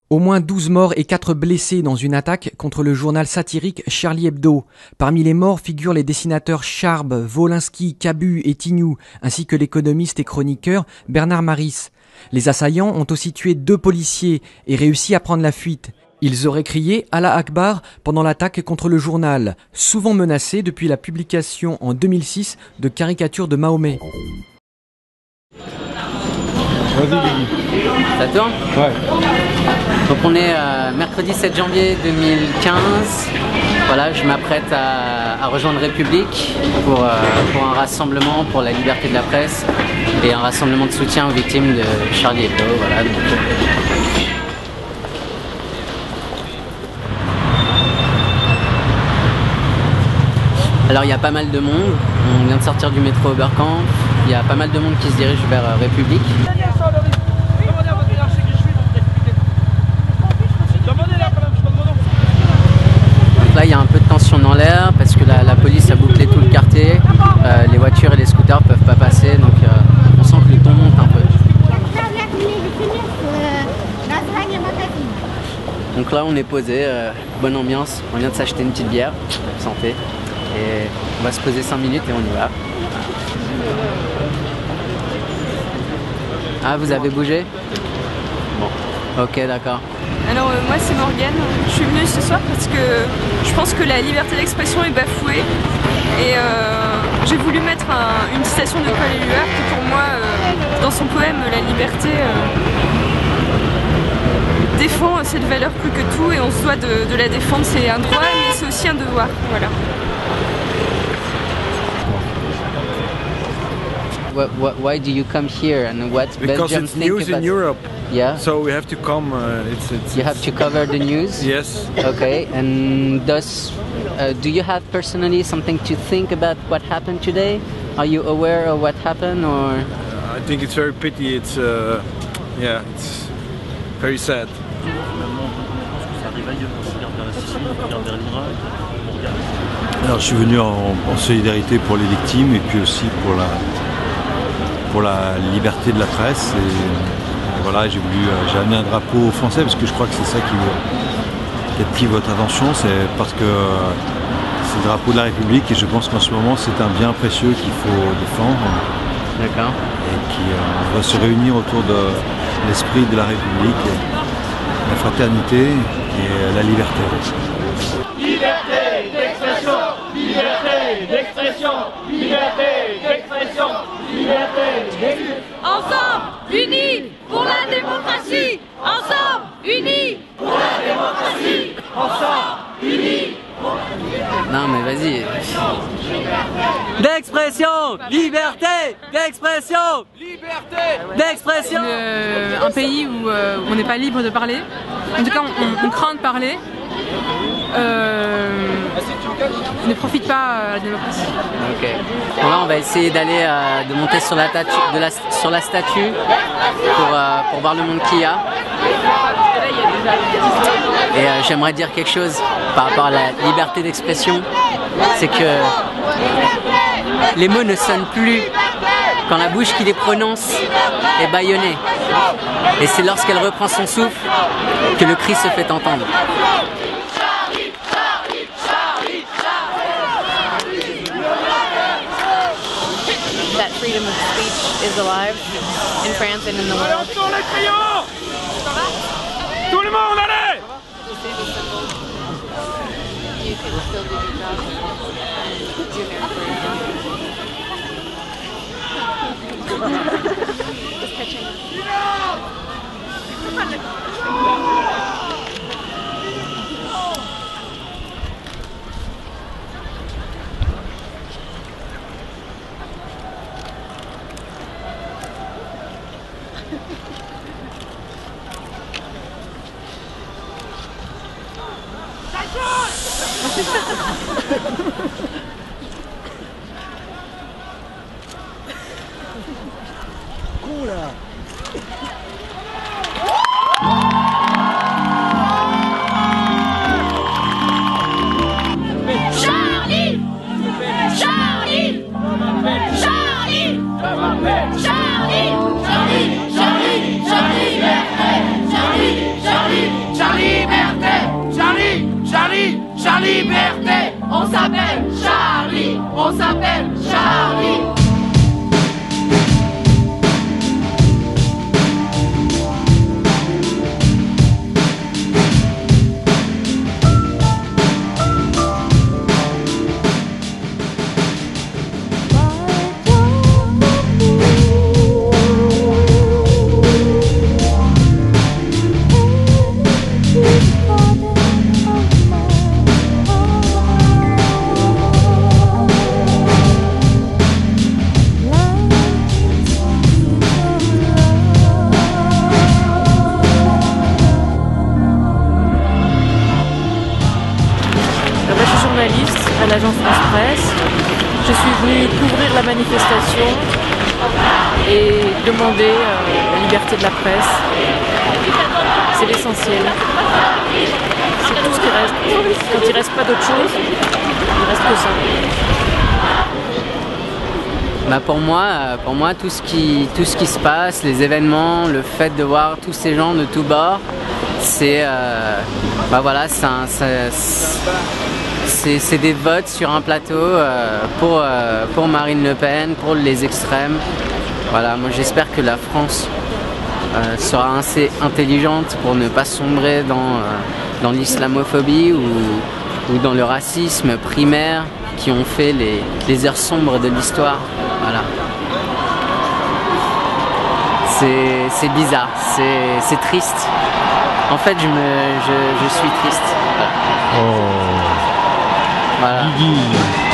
Au moins 12 morts et 4 blessés dans une attaque contre le journal satirique Charlie Hebdo. Parmi les morts figurent les dessinateurs Charb, Wolinski, Cabu et Tignou, ainsi que l'économiste et chroniqueur Bernard Maris. Les assaillants ont aussi tué 2 policiers et réussi à prendre la fuite. Ils auraient crié Allah Akbar pendant l'attaque contre le journal, souvent menacé depuis la publication en 2006 de caricatures de Mahomet. Vas-y Guigui. Ça tourne ? Ouais. Donc on est mercredi 7 janvier 2015. Voilà, je m'apprête à rejoindre République pour un rassemblement pour la liberté de la presse et un rassemblement de soutien aux victimes de Charlie Hebdo. Voilà, donc, alors il y a pas mal de monde, on vient de sortir du métro Oberkampf, il y a pas mal de monde qui se dirige vers République. Donc là il y a un peu de tension dans l'air parce que la police a bouclé tout le quartier, les voitures et les scooters peuvent pas passer, donc on sent que le ton monte un peu. Donc là on est posé, bonne ambiance, on vient de s'acheter une petite bière, santé. Et on va se poser 5 minutes et on y va. Ah, vous avez bougé? Bon, ok, d'accord. Alors moi c'est Morgane, je suis venue ce soir parce que je pense que la liberté d'expression est bafouée et j'ai voulu mettre une citation de Paul Éluard qui pour moi, dans son poème La liberté, défend cette valeur plus que tout et on se doit de la défendre, c'est un droit mais c'est aussi un devoir, voilà. Why do you come here and what Because Belgium it's think news about... in Europe. Yeah. So we have to come. You have to cover the news. Yes. Okay. And do you have personally something to think about what happened today? Are you aware of what happened or? I think it's very pity. It's very sad. Alors je suis venu en solidarité pour les victimes et puis aussi pour la liberté de la presse et voilà, j'ai amené un drapeau français parce que je crois que c'est ça qui attire votre attention, c'est parce que c'est le drapeau de la République et je pense qu'en ce moment c'est un bien précieux qu'il faut défendre. D'accord. Et qui doit se réunir autour de l'esprit de la République, la fraternité et la liberté. Liberté d'expression, liberté d'expression, liberté d'expression, liberté d'expression. Ensemble, unis pour la démocratie. Ensemble, unis pour la démocratie. Ensemble, unis. Non mais vas-y. D'expression, liberté, d'expression, liberté, d'expression. Un pays où on n'est pas libre de parler. En tout cas, on craint de parler. Ne profite pas à la démocratie. Ok. Bon là on va essayer de monter sur la statue pour voir le monde qu'il y a. Et j'aimerais dire quelque chose par rapport à la liberté d'expression, c'est que les mots ne sonnent plus quand la bouche qui les prononce est bâillonnée. Et c'est lorsqu'elle reprend son souffle que le cri se fait entendre. That freedom of speech is alive in France and in the world. Tout le monde, allez! You can still do your job and do it. Just pitching. Charlie! Charlie! Charlie! Charlie! Charlie! Charlie! Le Pen, Charlie. À l'agence France Presse. Je suis venue couvrir la manifestation et demander la liberté de la presse. C'est l'essentiel. C'est tout ce qui reste. Quand il ne reste pas d'autre chose, il reste que ça. Bah pour moi, tout ce qui se passe, les événements, le fait de voir tous ces gens de tous bords, c'est voilà, c'est des votes sur un plateau pour Marine Le Pen, pour les extrêmes. Voilà, moi j'espère que la France sera assez intelligente pour ne pas sombrer dans l'islamophobie ou dans le racisme primaire qui ont fait les heures sombres de l'histoire. Voilà. C'est bizarre, c'est triste. En fait, je suis triste. Voilà. Oh. Voilà. Guigui.